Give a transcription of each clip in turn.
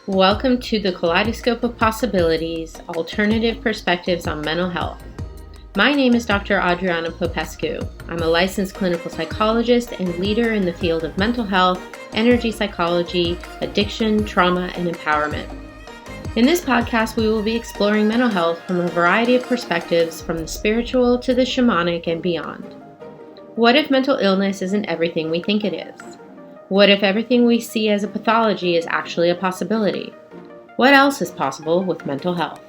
Welcome to the Kaleidoscope of Possibilities, Alternative Perspectives on Mental Health. My name is Dr. Adriana Popescu. I'm a licensed clinical psychologist and leader in the field of mental health, energy psychology, addiction, trauma, and empowerment. In this podcast, we will be exploring mental health from a variety of perspectives, from the spiritual to the shamanic and beyond. What if mental illness isn't everything we think it is? What if everything we see as a pathology is actually a possibility? What else is possible with mental health?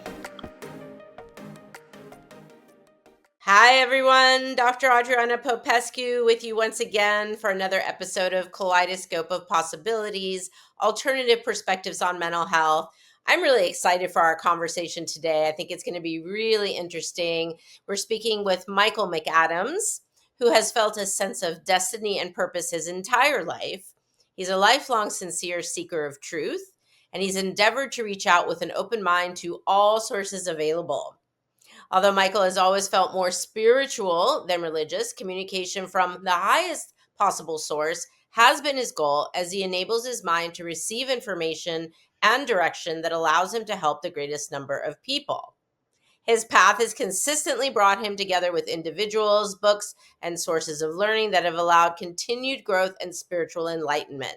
Hi, everyone. Dr. Adriana Popescu with you once again for another episode of Kaleidoscope of Possibilities, Alternative Perspectives on Mental Health. I'm really excited for our conversation today. I think it's going to be really interesting. We're speaking with Michael McAdams, who has felt a sense of destiny and purpose his entire life. He's a lifelong sincere seeker of truth, and he's endeavored to reach out with an open mind to all sources available. Although Michael has always felt more spiritual than religious, communication from the highest possible source has been his goal as he enables his mind to receive information and direction that allows him to help the greatest number of people. His path has consistently brought him together with individuals, books, and sources of learning that have allowed continued growth and spiritual enlightenment.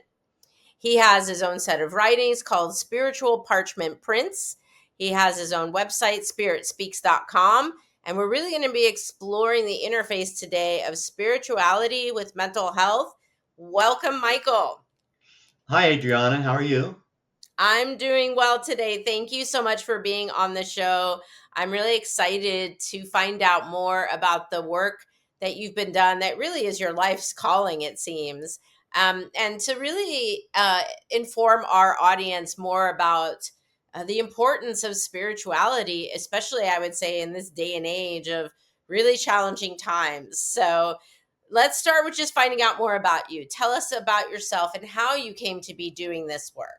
He has his own set of writings called Spiritual Parchment Prints. He has his own website, spiritspeaks.com. And we're really going to be exploring the interface today of spirituality with mental health. Welcome, Michael. Hi, Adriana. How are you? I'm doing well today. Thank you so much for being on the show. I'm really excited to find out more about the work that you've been done that really is your life's calling, it seems. And to really inform our audience more about the importance of spirituality, especially, I would say, in this day and age of really challenging times. So let's start with just finding out more about you. Tell us about yourself and how you came to be doing this work.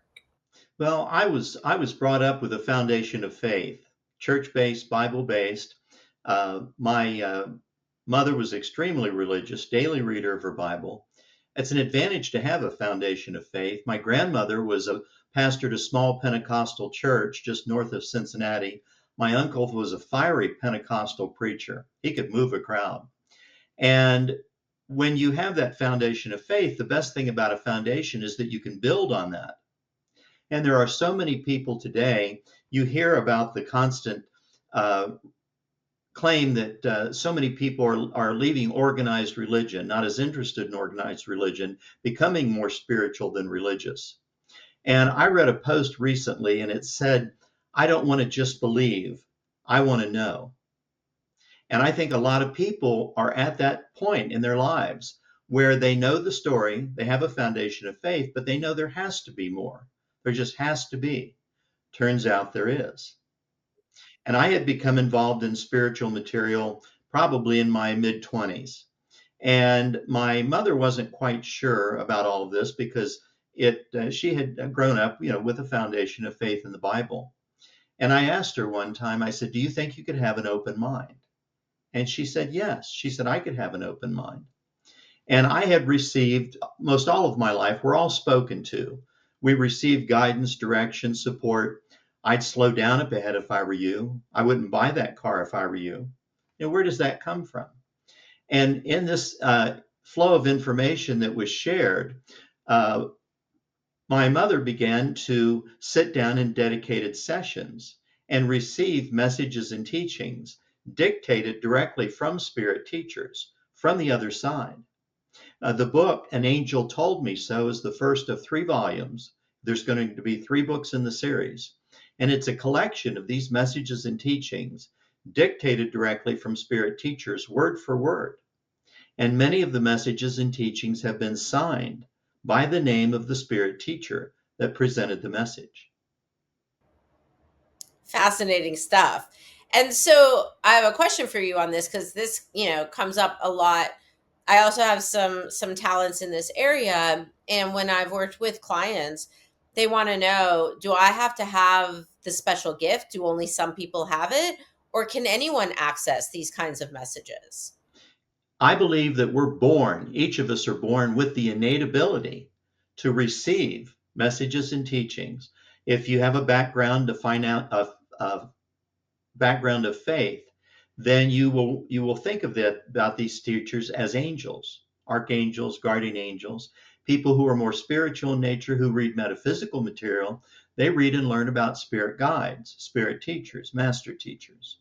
Well, I was brought up with a foundation of faith, church-based, Bible-based. My mother was extremely religious, daily reader of her Bible. It's an advantage to have a foundation of faith. My grandmother was a pastored a small Pentecostal church just north of Cincinnati. My uncle was a fiery Pentecostal preacher. He could move a crowd. And when you have that foundation of faith, the best thing about a foundation is that you can build on that. And there are so many people today, you hear about the constant claim that so many people are leaving organized religion, not as interested in organized religion, becoming more spiritual than religious. And I read a post recently and it said, I don't want to just believe, I want to know. And I think a lot of people are at that point in their lives where they know the story, they have a foundation of faith, but they know there has to be more. There just has to be. Turns out there is. And I had become involved in spiritual material probably in my mid 20s. And my mother wasn't quite sure about all of this because she had grown up, with a foundation of faith in the Bible. And I asked her one time, I said, "Do you think you could have an open mind?" And she said, "Yes." She said, "I could have an open mind." And I had received most all of my life, we're all spoken to. We received guidance, direction, support. I'd slow down up ahead if I were you. I wouldn't buy that car if I were you. Where does that come from? And in this flow of information that was shared, uh, my mother began to sit down in dedicated sessions and receive messages and teachings dictated directly from spirit teachers from the other side. The book, An Angel Told Me So, is the first of 3 volumes. There's going to be 3 books in the series. And it's a collection of these messages and teachings dictated directly from spirit teachers, word for word. And many of the messages and teachings have been signed by the name of the spirit teacher that presented the message. Fascinating stuff. And so I have a question for you on this because this, comes up a lot. I also have some talents in this area, and when I've worked with clients, they want to know, do I have to have the special gift? Do only some people have it? Or can anyone access these kinds of messages? I believe that we're born, each of us are born with the innate ability to receive messages and teachings. If you have a background to find out a background of faith, then you will think of that about these teachers as angels, archangels, guardian angels, people who are more spiritual in nature, who read metaphysical material. They read and learn about spirit guides, spirit teachers, master teachers.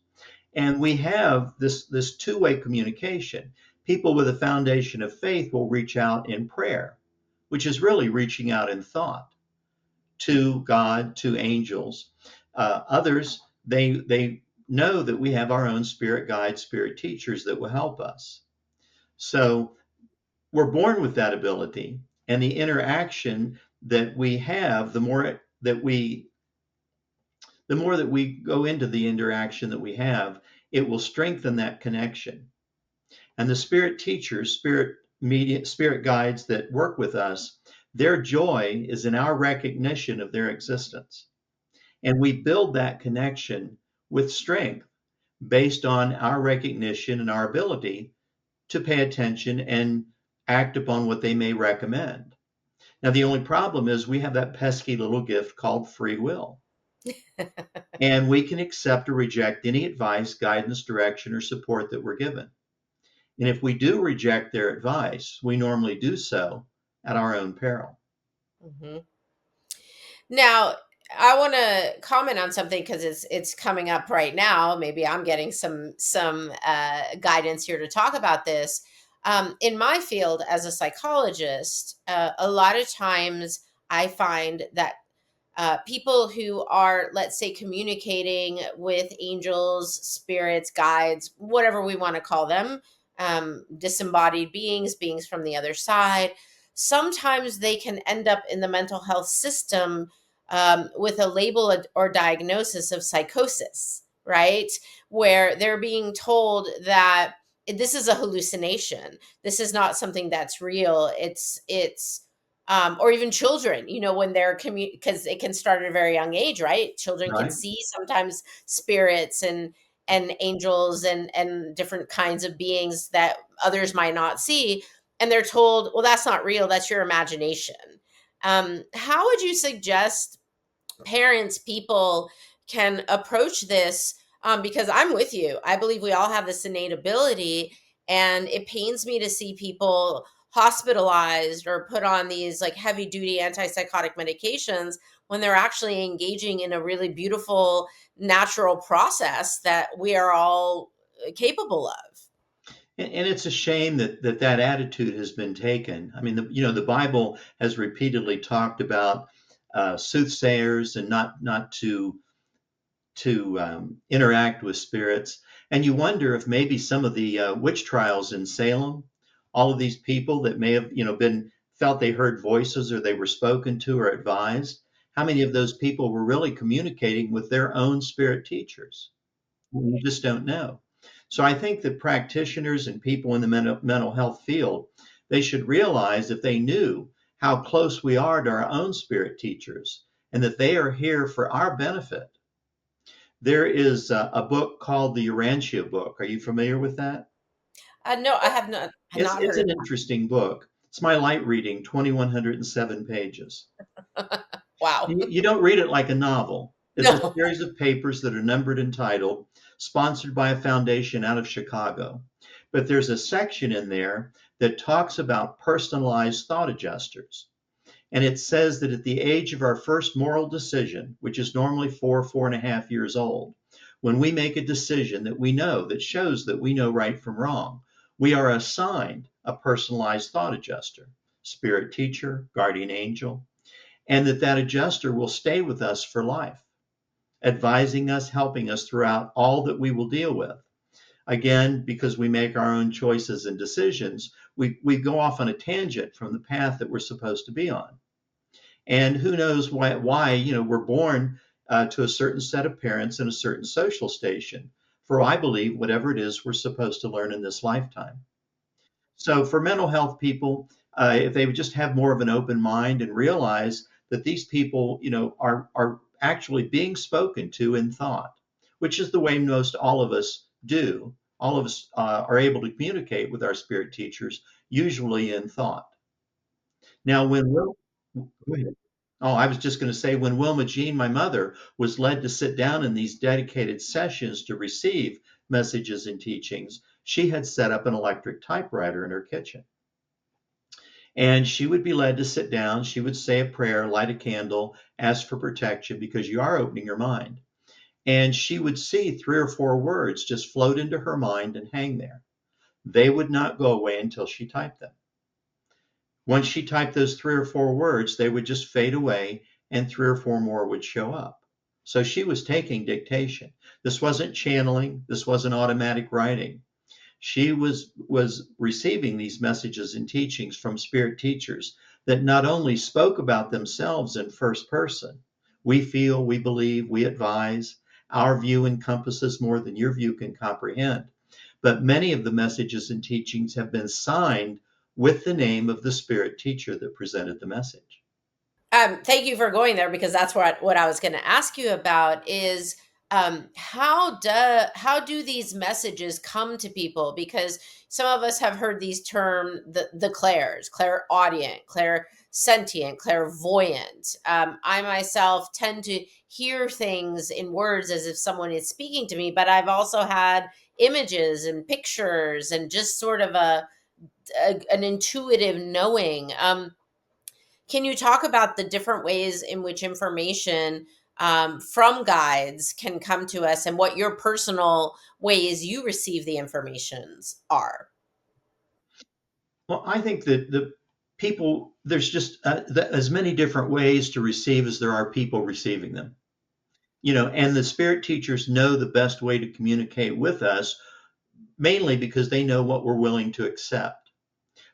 And we have this two-way communication. People with a foundation of faith will reach out in prayer, which is really reaching out in thought to God, to angels. Others, they know that we have our own spirit guides, spirit teachers that will help us. So we're born with that ability, and the interaction that we have, the more that we go into the interaction that we have, it will strengthen that connection. And the spirit teachers, spirit guides that work with us, their joy is in our recognition of their existence. And we build that connection with strength based on our recognition and our ability to pay attention and act upon what they may recommend. Now, the only problem is we have that pesky little gift called free will. And we can accept or reject any advice, guidance, direction, or support that we're given. And if we do reject their advice, we normally do so at our own peril. Mm-hmm. Now, I want to comment on something because it's coming up right now. Maybe I'm getting some guidance here to talk about this. In my field as a psychologist, a lot of times I find that people who are, let's say, communicating with angels, spirits, guides, whatever we want to call them, disembodied beings, beings from the other side, sometimes they can end up in the mental health system with a label or diagnosis of psychosis, right? Where they're being told that this is a hallucination. This is not something that's real. Or even children, when they're because it can start at a very young age, right? Children can Right? see sometimes spirits and angels and different kinds of beings that others might not see, and they're told, well, that's not real, that's your imagination. How would you suggest parents, people can approach this? Because I'm with you. I believe we all have this innate ability, and it pains me to see people hospitalized or put on these like heavy duty antipsychotic medications when they're actually engaging in a really beautiful natural process that we are all capable of. And it's a shame that attitude has been taken. I mean, the Bible has repeatedly talked about soothsayers and not to interact with spirits. And you wonder if maybe some of the witch trials in Salem, all of these people that may have been felt they heard voices or they were spoken to or advised, how many of those people were really communicating with their own spirit teachers? You just don't know. So I think that practitioners and people in the mental health field, they should realize if they knew how close we are to our own spirit teachers and that they are here for our benefit. There is a book called the Urantia book. Are you familiar with that? No, I have not It's heard an interesting book. It's my light reading, 2,107 pages. of that. Wow. You don't read it like a novel. It's a No. series of papers that are numbered and titled, sponsored by a foundation out of Chicago. But there's a section in there that talks about personalized thought adjusters. And it says that at the age of our first moral decision, which is normally 4.5 years old, when we make a decision that we know, that shows that we know right from wrong, we are assigned a personalized thought adjuster, spirit teacher, guardian angel, and that adjuster will stay with us for life, advising us, helping us throughout all that we will deal with. Again, because we make our own choices and decisions, we go off on a tangent from the path that we're supposed to be on. And who knows why we're born to a certain set of parents in a certain social station for, I believe, whatever it is we're supposed to learn in this lifetime. So for mental health people, if they would just have more of an open mind and realize that these people, are actually being spoken to in thought, which is the way most all of us do. All of us are able to communicate with our spirit teachers, usually in thought. Now, when we're, go ahead. Oh, I was just going to say, when Wilma Jean, my mother, was led to sit down in these dedicated sessions to receive messages and teachings, she had set up an electric typewriter in her kitchen. And she would be led to sit down. She would say a prayer, light a candle, ask for protection, because you are opening your mind. And she would see 3 or 4 words just float into her mind and hang there. They would not go away until she typed them. Once she typed those 3 or 4 words, they would just fade away and 3 or 4 more would show up. So she was taking dictation. This wasn't channeling, this wasn't automatic writing. She was receiving these messages and teachings from spirit teachers that not only spoke about themselves in first person. We feel, we believe, we advise. Our view encompasses more than your view can comprehend. But many of the messages and teachings have been signed with the name of the spirit teacher that presented the message. Thank you for going there, because that's what I was going to ask you about is how do these messages come to people? Because some of us have heard these terms, the clairs, clairaudient, clairsentient, clairvoyant. I myself tend to hear things in words as if someone is speaking to me, but I've also had images and pictures and just sort of an intuitive knowing. Can you talk about the different ways in which information from guides can come to us, and what your personal ways you receive the informations are? Well, I think that the people, there's just as many different ways to receive as there are people receiving them. And the spirit teachers know the best way to communicate with us, mainly because they know what we're willing to accept.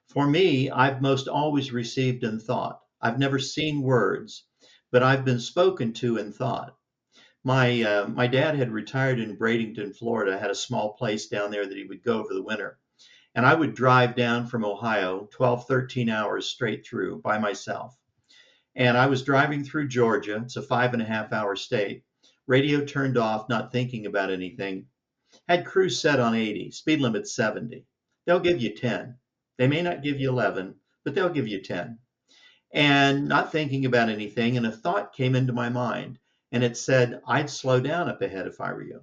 For me, I've most always received in thought. I've never seen words, but I've been spoken to in thought. My dad had retired in Bradenton, Florida, had a small place down there that he would go for the winter. And I would drive down from Ohio 12, 13 hours straight through by myself. And I was driving through Georgia. It's a 5.5 hour state. Radio turned off, not thinking about anything. Had cruise set on 80, speed limit 70. They'll give you 10. They may not give you 11, but they'll give you 10. And not thinking about anything, and a thought came into my mind, and it said, I'd slow down up ahead if I were you.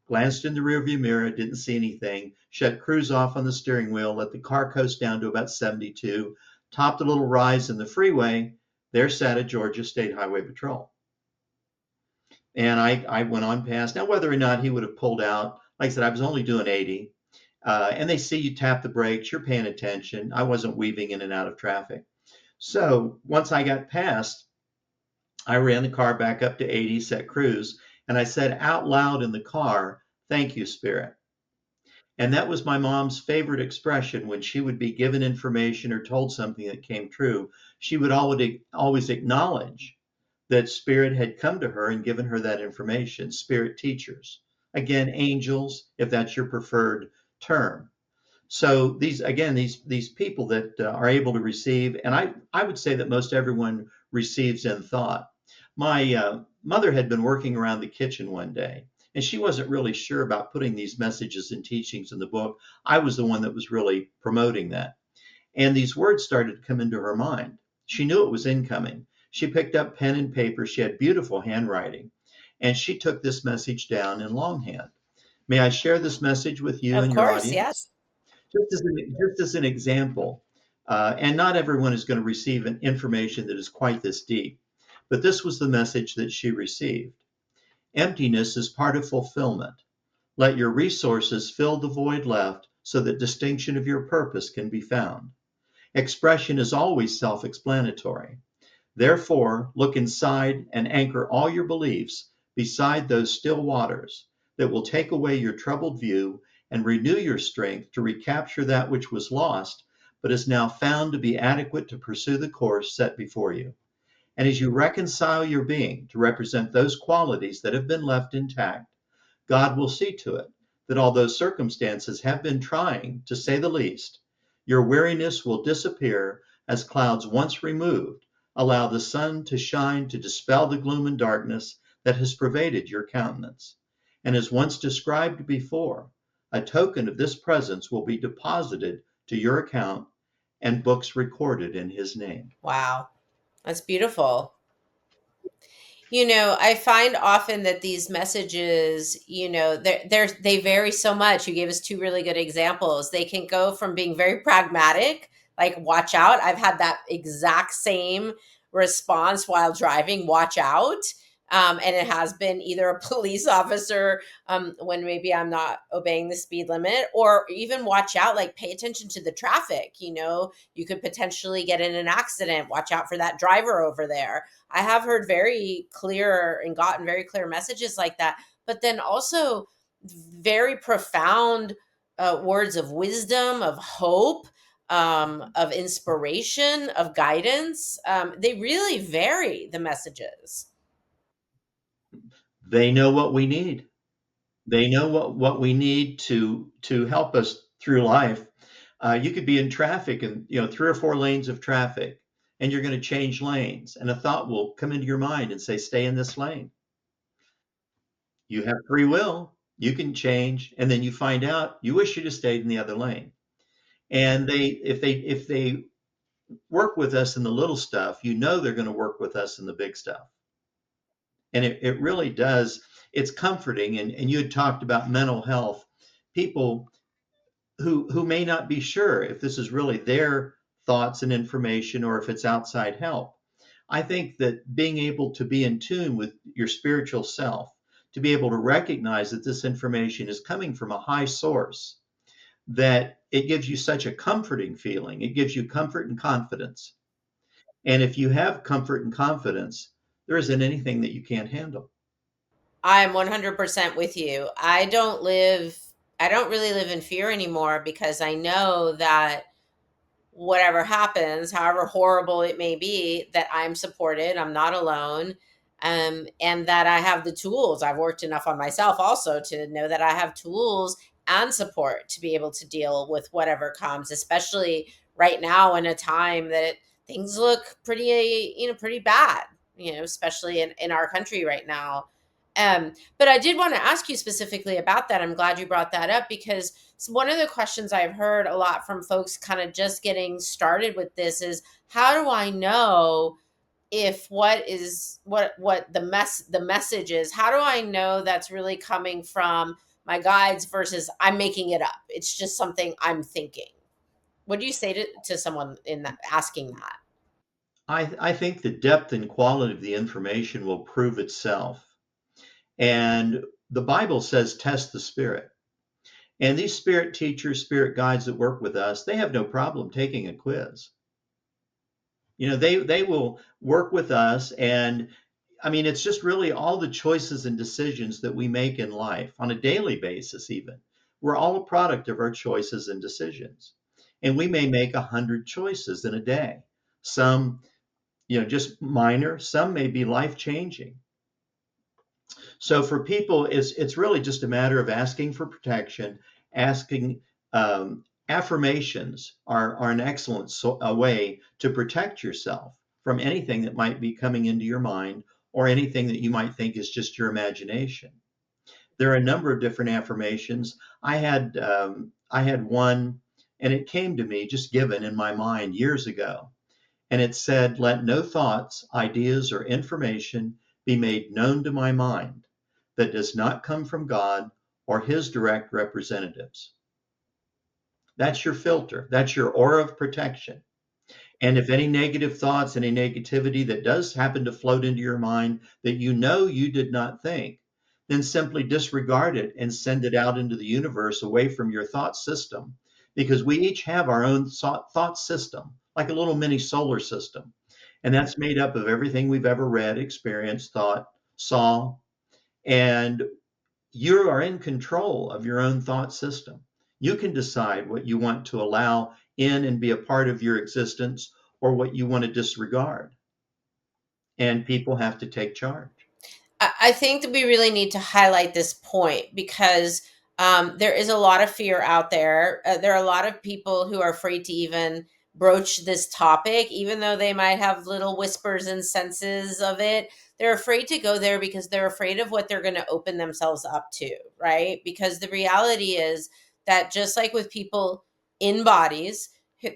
Glanced in the rearview mirror, didn't see anything, shut cruise off on the steering wheel, let the car coast down to about 72, topped a little rise in the freeway. There sat a Georgia State Highway Patrol. And I went on past. Now, whether or not he would have pulled out, like I said, I was only doing 80. And they see you tap the brakes, you're paying attention. I wasn't weaving in and out of traffic. So once I got past, I ran the car back up to 80, set cruise, and I said out loud in the car, thank you, Spirit. And that was my mom's favorite expression when she would be given information or told something that came true. She would always acknowledge that Spirit had come to her and given her that information, spirit teachers. Again, angels, if that's your preferred term. So these people that are able to receive, and I would say that most everyone receives in thought. My mother had been working around the kitchen one day, and she wasn't really sure about putting these messages and teachings in the book. I was the one that was really promoting that. And these words started to come into her mind. She knew it was incoming. She picked up pen and paper. She had beautiful handwriting, and she took this message down in longhand. May I share this message with you Of and your course, audience? yes. Just as an example, and not everyone is going to receive an information that is quite this deep, but this was the message that she received. Emptiness is part of fulfillment. Let your resources fill the void left so that distinction of your purpose can be found. Expression is always self-explanatory. Therefore, look inside and anchor all your beliefs beside those still waters that will take away your troubled view and renew your strength to recapture that which was lost, but is now found to be adequate to pursue the course set before you. And as you reconcile your being to represent those qualities that have been left intact, God will see to it that although circumstances have been trying, to say the least, your weariness will disappear as clouds once removed allow the sun to shine to dispel the gloom and darkness that has pervaded your countenance. And as once described before, a token of this presence will be deposited to your account and books recorded in his name. Wow, that's beautiful. I find often that these messages, they vary so much. You gave us two really good examples. They can go from being very pragmatic, like watch out. I've had that exact same response while driving, watch out. And it has been either a police officer when maybe I'm not obeying the speed limit, or even watch out, like pay attention to the traffic. You could potentially get in an accident. Watch out for that driver over there. I have heard very clear and gotten very clear messages like that, but then also very profound words of wisdom, of hope, of inspiration, of guidance. They really vary, the messages. They know what we need. They know what we need to help us through life. You could be in traffic and 3 or 4 lanes of traffic, and you're going to change lanes, and a thought will come into your mind and say, "Stay in this lane." You have free will. You can change, and then you find out you wish you'd have stayed in the other lane. And if they work with us in the little stuff, they're going to work with us in the big stuff. And it really does. It's comforting. And you had talked about mental health. People who may not be sure if this is really their thoughts and information or if it's outside help. I think that being able to be in tune with your spiritual self, to be able to recognize that this information is coming from a high source, that it gives you such a comforting feeling. It gives you comfort and confidence. And if you have comfort and confidence, there isn't anything that you can't handle. I'm 100% with you. I don't really live in fear anymore, because I know that whatever happens, however horrible it may be, that I'm supported, I'm not alone, and that I have the tools. I've worked enough on myself also to know that I have tools and support to be able to deal with whatever comes, especially right now in a time that things look pretty bad, especially in our country right now. But I did want to ask you specifically about that. I'm glad you brought that up, because one of the questions I've heard a lot from folks kind of just getting started with this is, how do I know if what the message is, how do I know that's really coming from my guides versus I'm making it up? It's just something I'm thinking. What do you say to someone in that, asking that? I think the depth and quality of the information will prove itself. And the Bible says, test the spirit. And these spirit teachers, spirit guides that work with us, they have no problem taking a quiz. They will work with us. And I mean, it's just really all the choices and decisions that we make in life on a daily basis, even. We're all a product of our choices and decisions. And we may make 100 choices in a day. Some, just minor, some may be life changing. So for people, it's really just a matter of asking for protection, asking. Affirmations are an excellent a way to protect yourself from anything that might be coming into your mind or anything that you might think is just your imagination. There are a number of different affirmations. I had one, and it came to me just given in my mind years ago. And it said, "Let no thoughts, ideas, or information be made known to my mind that does not come from God or his direct representatives." That's your filter. That's your aura of protection. And if any negative thoughts, any negativity that does happen to float into your mind that you did not think, then simply disregard it and send it out into the universe away from your thought system. Because we each have our own thought system, like a little mini solar system. And that's made up of everything we've ever read, experienced, thought, saw. And you are in control of your own thought system. You can decide what you want to allow in and be a part of your existence or what you want to disregard. And people have to take charge. I think that we really need to highlight this point, because there is a lot of fear out there. There are a lot of people who are afraid to even broach this topic, even though they might have little whispers and senses of it. They're afraid to go there because they're afraid of what they're going to open themselves up to, right? Because the reality is that, just like with people in bodies,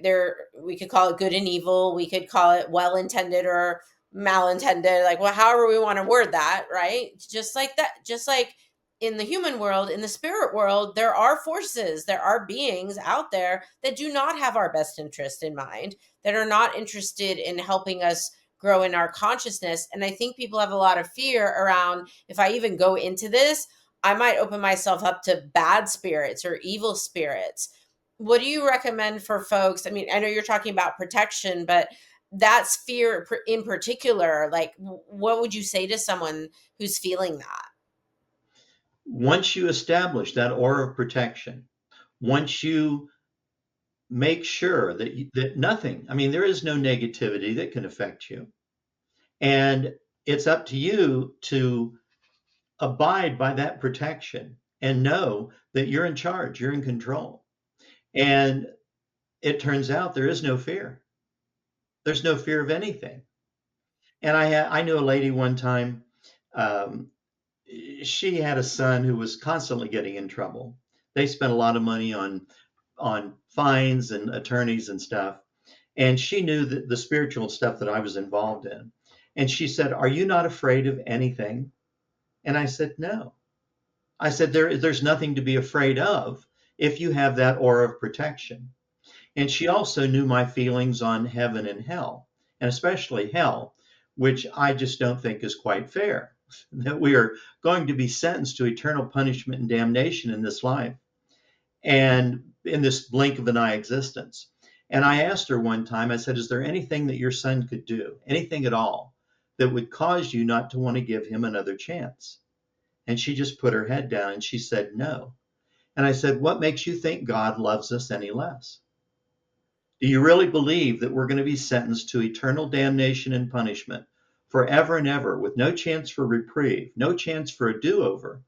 there, we could call it good and evil, we could call it well intended or malintended, like, well, however we want to word that, right? Just like that, just like in the human world, in the spirit world, there are forces, there are beings out there that do not have our best interest in mind, that are not interested in helping us grow in our consciousness. And I think people have a lot of fear around, if I even go into this, I might open myself up to bad spirits or evil spirits. What do you recommend for folks? I mean, I know you're talking about protection, but that's fear in particular. Like, what would you say to someone who's feeling that? Once you establish that aura of protection, once you make sure that nothing, I mean, there is no negativity that can affect you. And it's up to you to abide by that protection and know that you're in charge, you're in control. And it turns out there is no fear. There's no fear of anything. And I knew a lady one time. Um, she had a son who was constantly getting in trouble. They spent a lot of money on fines and attorneys and stuff. And she knew that the spiritual stuff that I was involved in. And she said, "Are you not afraid of anything?" And I said, "No." I said, there's nothing to be afraid of if you have that aura of protection. And she also knew my feelings on heaven and hell, and especially hell, which I just don't think is quite fair. That we are going to be sentenced to eternal punishment and damnation in this life and in this blink of an eye existence. And I asked her one time, I said, "Is there anything that your son could do, anything at all, that would cause you not to want to give him another chance?" And she just put her head down and she said, "No." And I said, "What makes you think God loves us any less? Do you really believe that we're going to be sentenced to eternal damnation and punishment forever and ever with no chance for reprieve, no chance for a do-over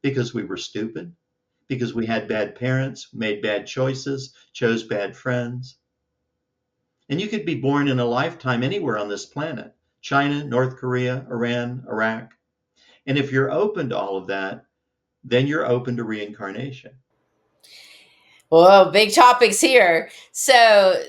because we were stupid, because we had bad parents, made bad choices, chose bad friends?" And you could be born in a lifetime anywhere on this planet, China, North Korea, Iran, Iraq. And if you're open to all of that, then you're open to reincarnation. Whoa, big topics here. So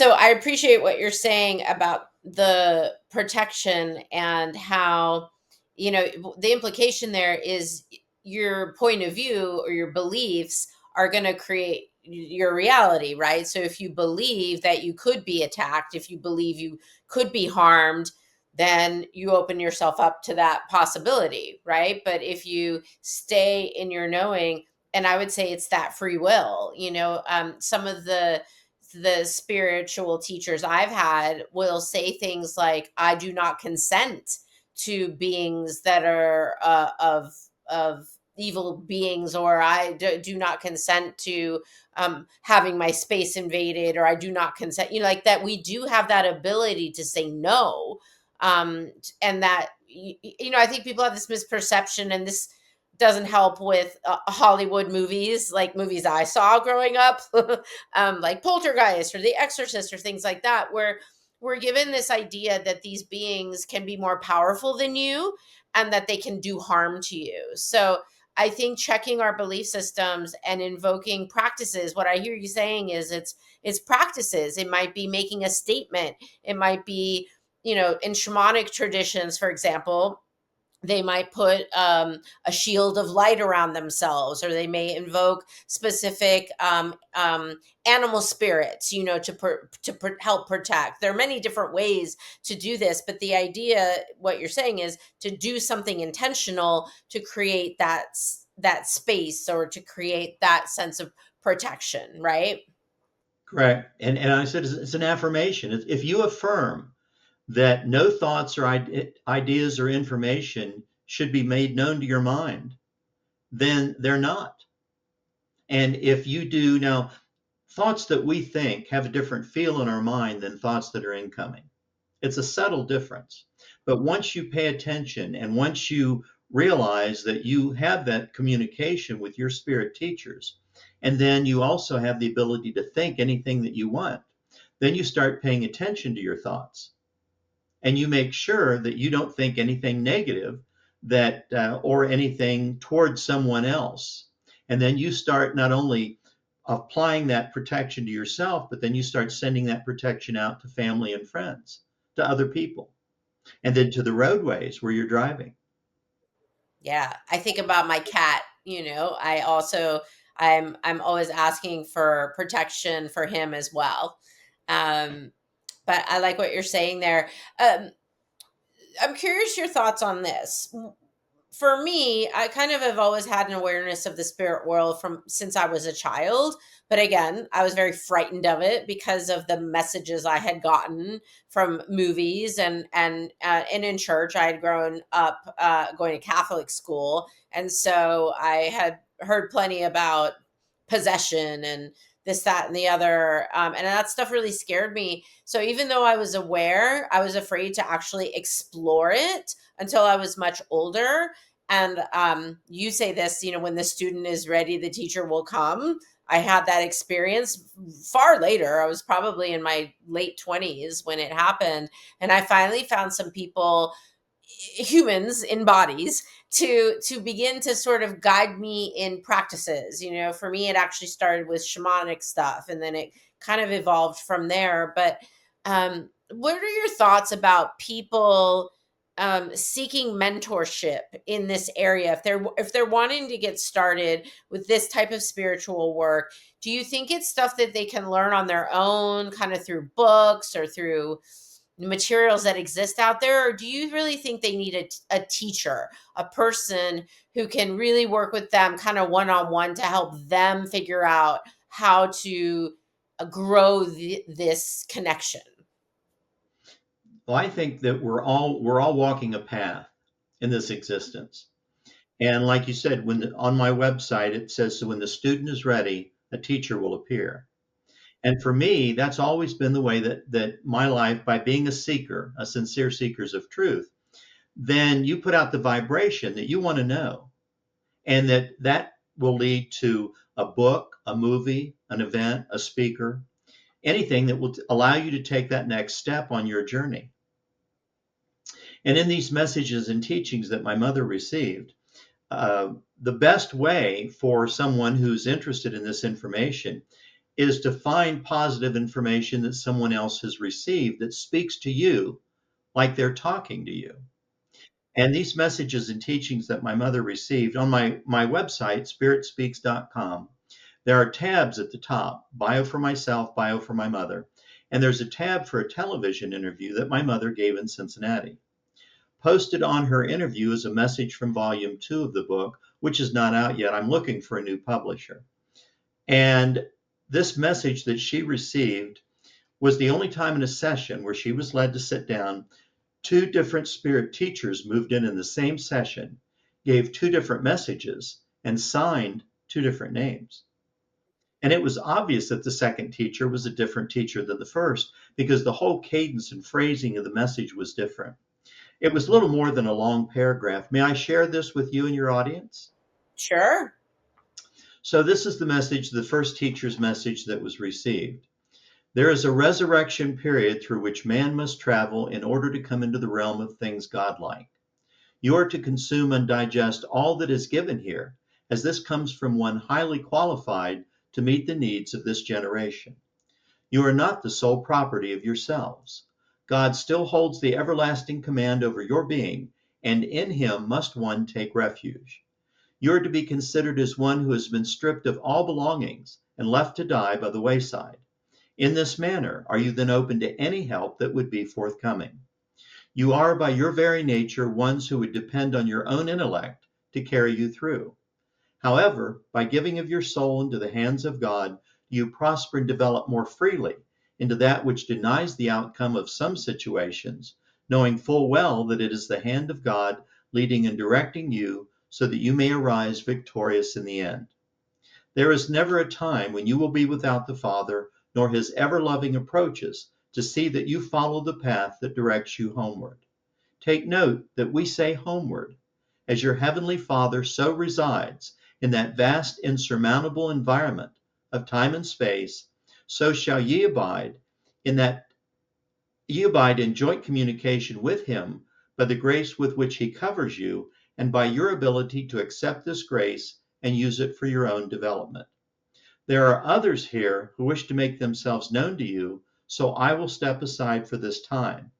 I appreciate what you're saying about the protection and how, the implication there is your point of view or your beliefs are going to create your reality, right? So if you believe that you could be attacked, if you believe you could be harmed, then you open yourself up to that possibility, right? But if you stay in your knowing, and I would say it's that free will. Some of the spiritual teachers I've had will say things like, "I do not consent to beings that are of evil beings," or do not consent to having my space invaded, or I do not consent. Like that. We do have that ability to say no, and that I think people have this misperception, and this doesn't help with Hollywood movies, like movies I saw growing up, like Poltergeist or The Exorcist or things like that, where we're given this idea that these beings can be more powerful than you and that they can do harm to you. So I think checking our belief systems and invoking practices, what I hear you saying is it's practices. It might be making a statement. It might be, in shamanic traditions, for example, they might put a shield of light around themselves, or they may invoke specific animal spirits, to help protect. There are many different ways to do this, but the idea, what you're saying, is to do something intentional to create that space, or to create that sense of protection, right? Correct. And I said it's an affirmation. If you affirm that no thoughts or ideas or information should be made known to your mind, then they're not. And if you do now, thoughts that we think have a different feel in our mind than thoughts that are incoming. It's a subtle difference. But once you pay attention and once you realize that you have that communication with your spirit teachers, and then you also have the ability to think anything that you want, then you start paying attention to your thoughts and you make sure that you don't think anything negative that or anything towards someone else. And then you start not only applying that protection to yourself, but then you start sending that protection out to family and friends, to other people. and then to the roadways where you're driving. Yeah, I think about my cat, I also I'm always asking for protection for him as well. Um but I like what you're saying there. Um I'm curious your thoughts on this. For me, I kind of have always had an awareness of the spirit world from since I was a child. But again, I was very frightened of it because of the messages I had gotten from movies and in church. I had grown up going to Catholic school, and so I had heard plenty about possession and this, that, and the other. And that stuff really scared me. So even though I was aware, I was afraid to actually explore it until I was much older. And you say this, when the student is ready, the teacher will come. I had that experience far later. I was probably in my late 20s when it happened. And I finally found some people, humans in bodies, to begin to sort of guide me in practices. For me, it actually started with shamanic stuff, and then it kind of evolved from there. But what are your thoughts about people seeking mentorship in this area, if they're wanting to get started with this type of spiritual work? Do you think it's stuff that they can learn on their own, kind of through books or through materials that exist out there, or do you really think they need a teacher, a person who can really work with them kind of one-on-one to help them figure out how to grow this connection? Well, I think that we're all walking a path in this existence. And like you said, on my website it says, so when the student is ready, a teacher will appear. And for me, that's always been the way that my life, by being a seeker, a sincere seekers of truth, then you put out the vibration that you want to know, and that will lead to a book, a movie, an event, a speaker, anything that will allow you to take that next step on your journey. And in these messages and teachings that my mother received, the best way for someone who's interested in this information is to find positive information that someone else has received that speaks to you like they're talking to you. And these messages and teachings that my mother received on my website, spiritspeaks.com, there are tabs at the top: bio for myself, bio for my mother. And there's a tab for a television interview that my mother gave in Cincinnati. Posted on her interview is a message from volume 2 of the book, which is not out yet. I'm looking for a new publisher. And this message that she received was the only time in a session where she was led to sit down. Two different spirit teachers moved in the same session, gave two different messages, and signed two different names. And it was obvious that the second teacher was a different teacher than the first, because the whole cadence and phrasing of the message was different. It was little more than a long paragraph. May I share this with you and your audience? Sure. So, this is the message, the first teacher's message that was received. There is a resurrection period through which man must travel in order to come into the realm of things godlike. You are to consume and digest all that is given here, as this comes from one highly qualified to meet the needs of this generation. You are not the sole property of yourselves. God still holds the everlasting command over your being, and in him must one take refuge. You are to be considered as one who has been stripped of all belongings and left to die by the wayside. In this manner, are you then open to any help that would be forthcoming? You are by your very nature ones who would depend on your own intellect to carry you through. However, by giving of your soul into the hands of God, you prosper and develop more freely into that which denies the outcome of some situations, knowing full well that it is the hand of God leading and directing you so that you may arise victorious in the end. There is never a time when you will be without the Father, nor his ever-loving approaches to see that you follow the path that directs you homeward. Take note that we say homeward. As your heavenly Father so resides in that vast insurmountable environment of time and space, so shall ye abide in joint communication with him by the grace with which he covers you, and by your ability to accept this grace and use it for your own development. There are others here who wish to make themselves known to you, so I will step aside for this time.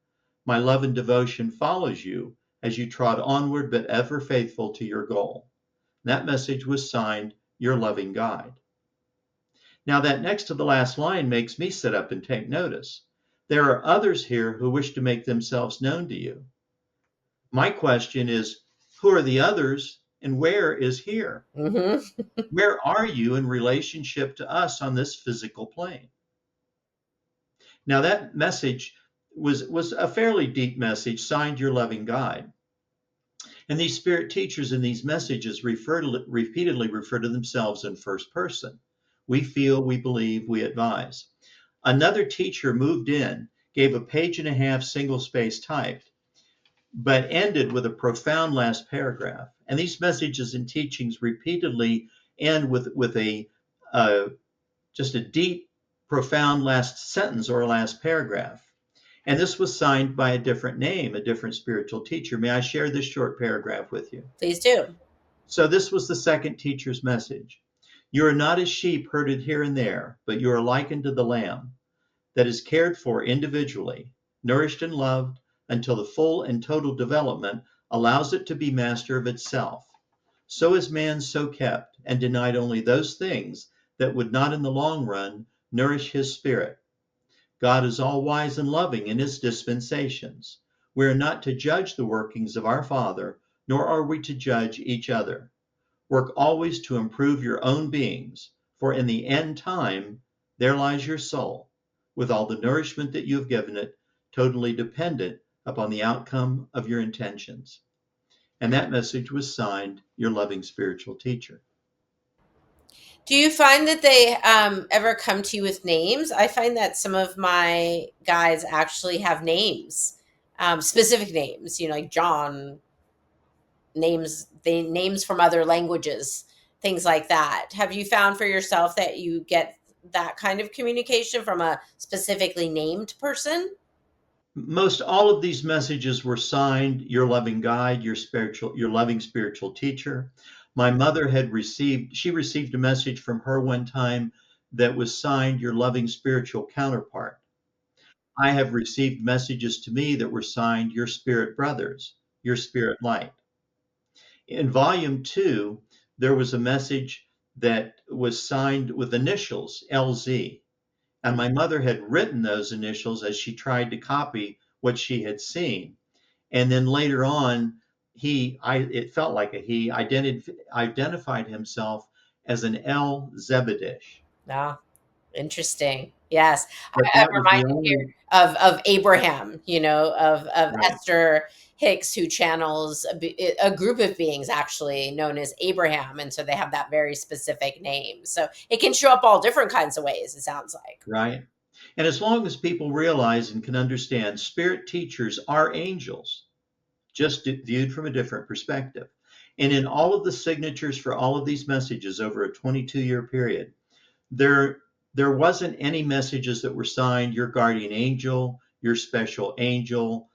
My love and devotion follows you as you trot onward, but ever faithful to your goal. That message was signed, Your Loving Guide. Now, that next to the last line makes me sit up and take notice. There are others here who wish to make themselves known to you. My question is, who are the others and where is here? Mm-hmm. Where are you in relationship to us on this physical plane? Now, that message was a fairly deep message, signed Your Loving Guide. And these spirit teachers in these messages repeatedly refer to themselves in first person. We feel, we believe, we advise. Another teacher moved in, gave a page and a half single space typed, but ended with a profound last paragraph. And these messages and teachings repeatedly end with a just a deep, profound last sentence or last paragraph. And this was signed by a different name, a different spiritual teacher. May I share this short paragraph with you? Please do. So, this was the second teacher's message. You are not as sheep herded here and there, but you are likened to the lamb that is cared for individually, nourished and loved until the full and total development allows it to be master of itself. So is man so kept and denied only those things that would not in the long run nourish his spirit. God is all wise and loving in his dispensations. We are not to judge the workings of our Father, nor are we to judge each other. Work always to improve your own beings, for in the end time there lies your soul, with all the nourishment that you have given it, totally dependent upon the outcome of your intentions. And that message was signed, Your Loving Spiritual Teacher. Do you find that they ever come to you with names? I find that some of my guides actually have names, specific names, like John, names from other languages, things like that. Have you found for yourself that you get that kind of communication from a specifically named person? Most all of these messages were signed, Your Loving Guide, Your Loving Spiritual Teacher. My mother she received a message from her one time that was signed, Your Loving Spiritual Counterpart. I have received messages to me that were signed, Your Spirit Brothers, Your Spirit Light. In volume 2, there was a message that was signed with initials, LZ. And my mother had written those initials as she tried to copy what she had seen. And then later on, it felt like he identified himself as an L Zebedish. Ah, interesting. Yes. But I'm that was the reminded here only, of Abraham, of right, Esther Hicks, who channels a group of beings actually known as Abraham. And so they have that very specific name. So it can show up all different kinds of ways, it sounds like. right. And as long as people realize and can understand, spirit teachers are angels, just viewed from a different perspective. And in all of the signatures for all of these messages over a 22-year period, there there wasn't any messages that were signed your guardian angel, your special angel,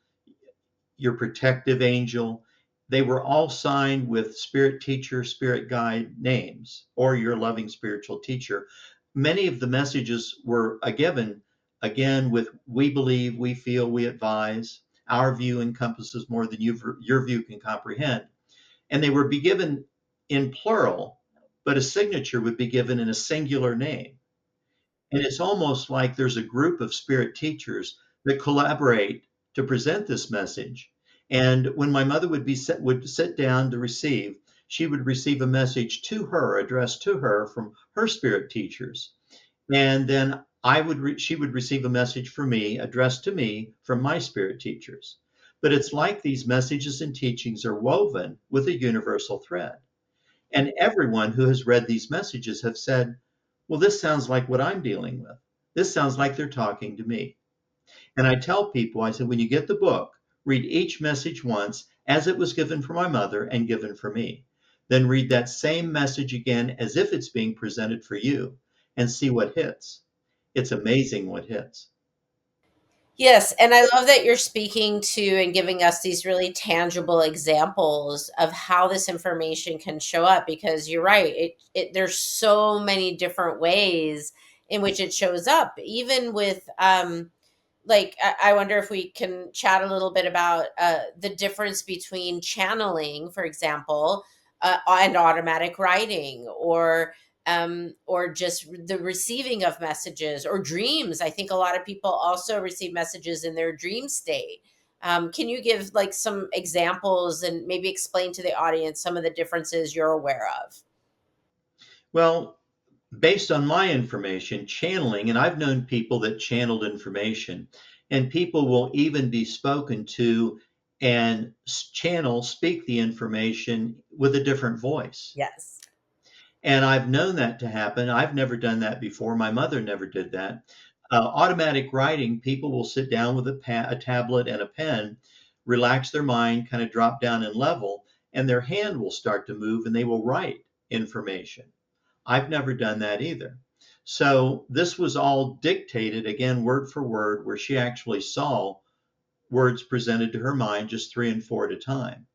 your protective angel. They were all signed with spirit teacher, spirit guide names, or your loving spiritual teacher. Many of the messages were given again with we believe, we feel, we advise. Our view encompasses more than your view can comprehend. And they would be given in plural, but a signature would be given in a singular name. And it's almost like there's a group of spirit teachers that collaborate to present this message. And when my mother would sit down to receive, she would receive a message to her, addressed to her from her spirit teachers. And then she would receive a message from me, addressed to me from my spirit teachers. But it's like these messages and teachings are woven with a universal thread. And everyone who has read these messages have said, well, this sounds like what I'm dealing with. This sounds like they're talking to me. And I tell people, I said, when you get the book, read each message once as it was given for my mother and given for me. Then read that same message again as if it's being presented for you and see what hits. It's amazing what hits. Yes, and I love that you're speaking to and giving us these really tangible examples of how this information can show up, because you're right. There's so many different ways in which it shows up, even with like, I wonder if we can chat a little bit about the difference between channeling, for example, and automatic writing, or just the receiving of messages or dreams. I think a lot of people also receive messages in their dream state. Can you give like some examples and maybe explain to the audience some of the differences you're aware of? Well, based on my information, channeling, and I've known people that channeled information, and people will even be spoken to and speak the information with a different voice. Yes. And I've known that to happen. I've never done that before. My mother never did that. Automatic writing, people will sit down with a tablet and a pen, relax their mind, kind of drop down in level, and their hand will start to move and they will write information. I've never done that either. So this was all dictated, again, word for word, where she actually saw words presented to her mind, just 3 and 4 at a time.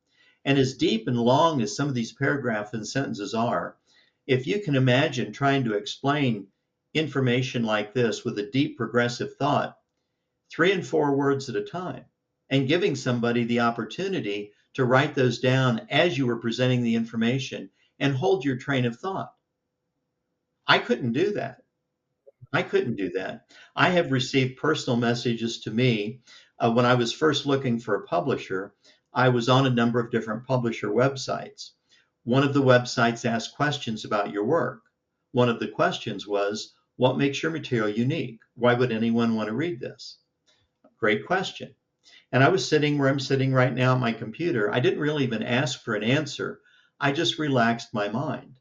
And as deep and long as some of these paragraphs and sentences are, if you can imagine trying to explain information like this with a deep progressive thought, 3 and 4 words at a time, and giving somebody the opportunity to write those down as you were presenting the information and hold your train of thought. I couldn't do that. I couldn't do that. I have received personal messages to me. When I was first looking for a publisher, I was on a number of different publisher websites. One of the websites asked questions about your work. One of the questions was, what makes your material unique? Why would anyone want to read this? Great question. And I was sitting where I'm sitting right now at my computer. I didn't really even ask for an answer. I just relaxed my mind.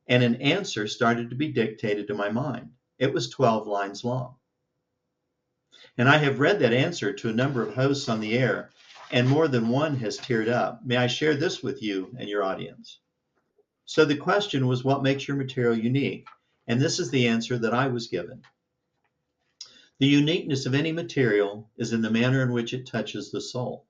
And an answer started to be dictated to my mind. It was 12 lines long. And I have read that answer to a number of hosts on the air, and more than one has teared up. May I share this with you and your audience? So the question was, what makes your material unique? And this is the answer that I was given. The uniqueness of any material is in the manner in which it touches the soul.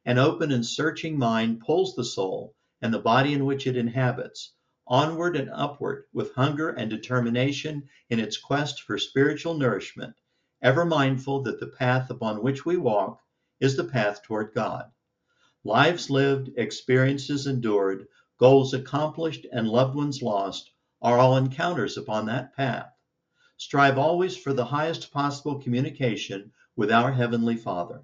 An open and searching mind pulls the soul and the body in which it inhabits onward and upward with hunger and determination in its quest for spiritual nourishment, ever mindful that the path upon which we walk is the path toward God. Lives lived, experiences endured, goals accomplished, and loved ones lost are all encounters upon that path. Strive always for the highest possible communication with our Heavenly Father.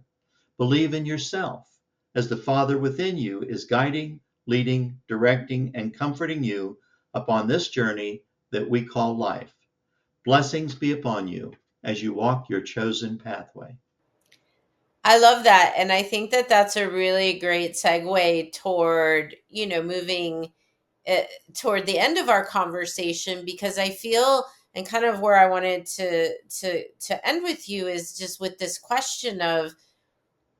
Believe in yourself, as the Father within you is guiding, leading, directing, and comforting you upon this journey that we call life. Blessings be upon you as you walk your chosen pathway. I love that. And I think that that's a really great segue toward, moving uh, toward the end of our conversation, because I feel, and kind of where I wanted to end with you is just with this question of,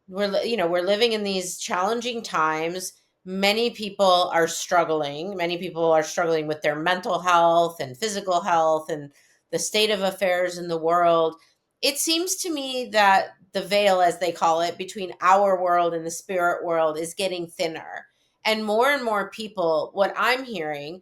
we're living in these challenging times. Many people are struggling with their mental health and physical health and the state of affairs in the world. It seems to me that the veil, as they call it, between our world and the spirit world is getting thinner, and more people, what I'm hearing,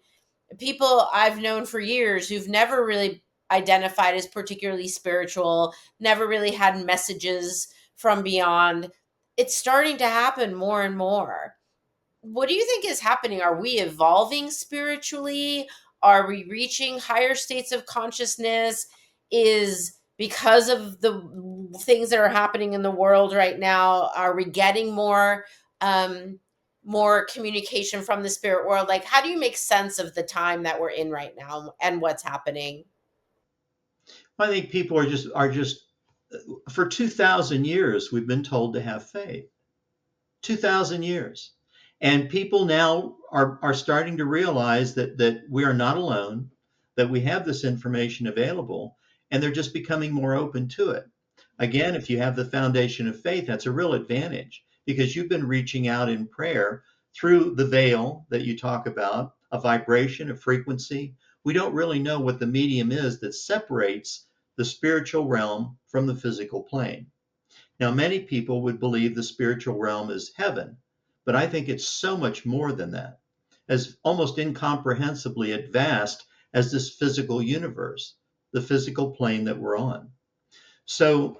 people I've known for years who've never really identified as particularly spiritual, never really had messages from beyond. It's starting to happen more and more. What do you think is happening? Are we evolving spiritually? Are we reaching higher states of consciousness? Is because of the things that are happening in the world right now, are we getting more communication from the spirit world? Like, how do you make sense of the time that we're in right now and what's happening? I think people are just for 2,000 years we've been told to have faith. 2,000 years. And people now are starting to realize that we are not alone, that we have this information available, and they're just becoming more open to it. Again, if you have the foundation of faith, that's a real advantage because you've been reaching out in prayer through the veil that you talk about, a vibration, a frequency. We don't really know what the medium is that separates the spiritual realm from the physical plane. Now, many people would believe the spiritual realm is heaven, but I think it's so much more than that, as almost incomprehensibly vast as this physical universe, the physical plane that we're on. So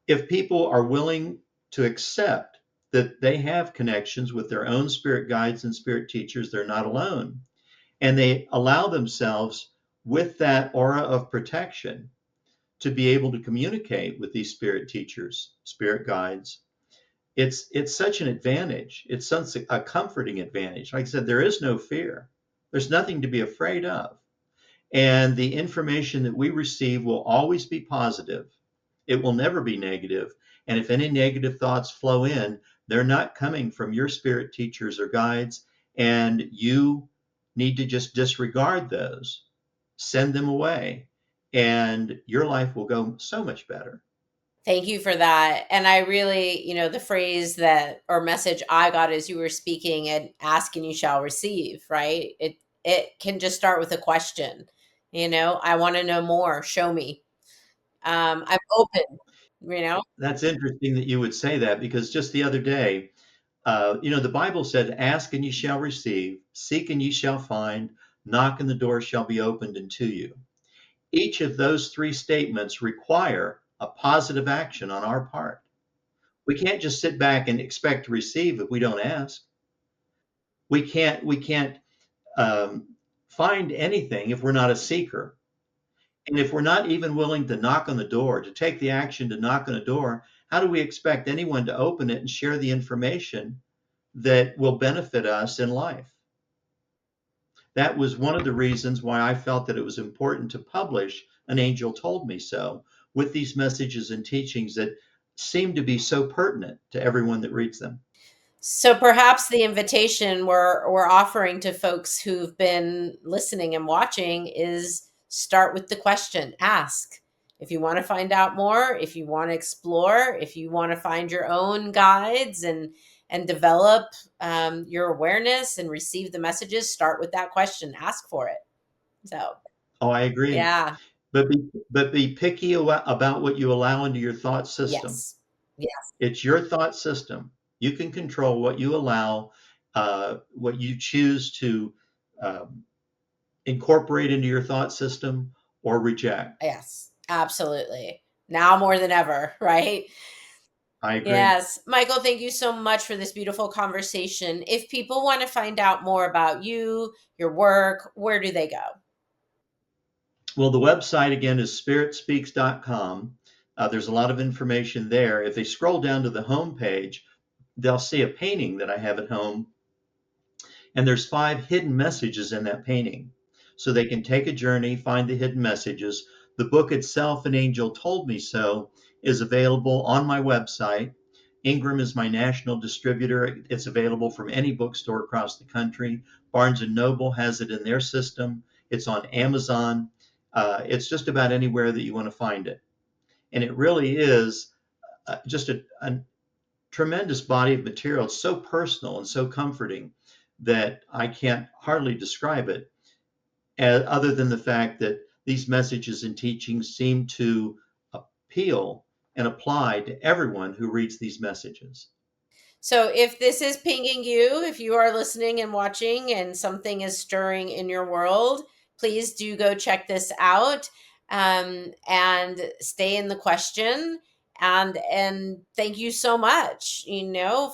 if people are willing to accept that they have connections with their own spirit guides and spirit teachers, they're not alone, and they allow themselves with that aura of protection to be able to communicate with these spirit teachers, spirit guides, it's such an advantage. It's such a comforting advantage. Like I said, there is no fear. There's nothing to be afraid of. And the information that we receive will always be positive. It will never be negative. And if any negative thoughts flow in, they're not coming from your spirit teachers or guides. And you need to just disregard those, send them away, and your life will go so much better. Thank you for that. And I really, the phrase that or message I got as you were speaking, and ask and you shall receive, right? It can just start with a question. I want to know more. Show me. I'm open. That's interesting that you would say that, because just the other day, the Bible said, ask and ye shall receive, seek and ye shall find, knock and the door shall be opened unto you. Each of those three statements require a positive action on our part. We can't just sit back and expect to receive if we don't ask. We can't find anything if we're not a seeker. And if we're not even willing to knock on the door, to take the action to knock on the door, how do we expect anyone to open it and share the information that will benefit us in life? That was one of the reasons why I felt that it was important to publish An Angel Told Me So, with these messages and teachings that seem to be so pertinent to everyone that reads them. So perhaps the invitation we're offering to folks who've been listening and watching is start with the question, ask. If you want to find out more, if you want to explore, if you want to find your own guides and develop your awareness and receive the messages, start with that question, ask for it. So, I agree. Yeah. But be picky about what you allow into your thought system. Yes. It's your thought system. You can control what you allow, what you choose to incorporate into your thought system or reject. Yes, absolutely. Now more than ever, right? I agree. Yes. Michael, thank you so much for this beautiful conversation. If people want to find out more about you, your work, where do they go? Well, the website again is spiritspeaks.com. There's a lot of information there. If they scroll down to the home page, they'll see a painting that I have at home. And there's 5 hidden messages in that painting. So they can take a journey, find the hidden messages. The book itself, An Angel Told Me So, is available on my website. Ingram is my national distributor. It's available from any bookstore across the country. Barnes & Noble has it in their system. It's on Amazon. It's just about anywhere that you want to find it. And it really is just a tremendous body of material. It's so personal and so comforting that I can't hardly describe it, other than the fact that these messages and teachings seem to appeal and apply to everyone who reads these messages. So if this is pinging you, if you are listening and watching and something is stirring in your world, please do go check this out and stay in the question. And thank you so much,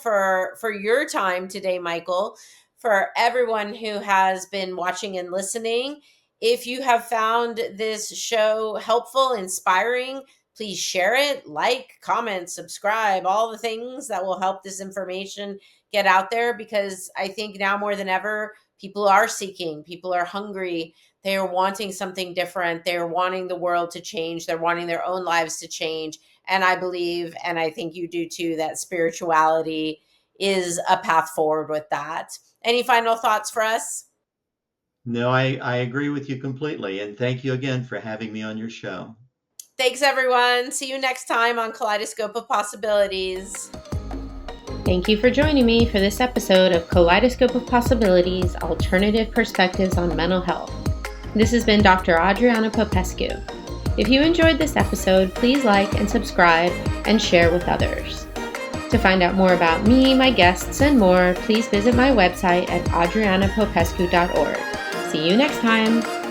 for your time today, Michael. For everyone who has been watching and listening, if you have found this show helpful, inspiring, please share it, like, comment, subscribe, all the things that will help this information get out there, because I think now more than ever, people are seeking, people are hungry, they are wanting something different, they're wanting the world to change, they're wanting their own lives to change. And I believe, and I think you do too, that spirituality is a path forward with that. Any final thoughts for us? No, I agree with you completely. And thank you again for having me on your show. Thanks, everyone. See you next time on Kaleidoscope of Possibilities. Thank you for joining me for this episode of Kaleidoscope of Possibilities, Alternative Perspectives on Mental Health. This has been Dr. Adriana Popescu. If you enjoyed this episode, please like and subscribe and share with others. To find out more about me, my guests, and more, please visit my website at adrianapopescu.org. See you next time.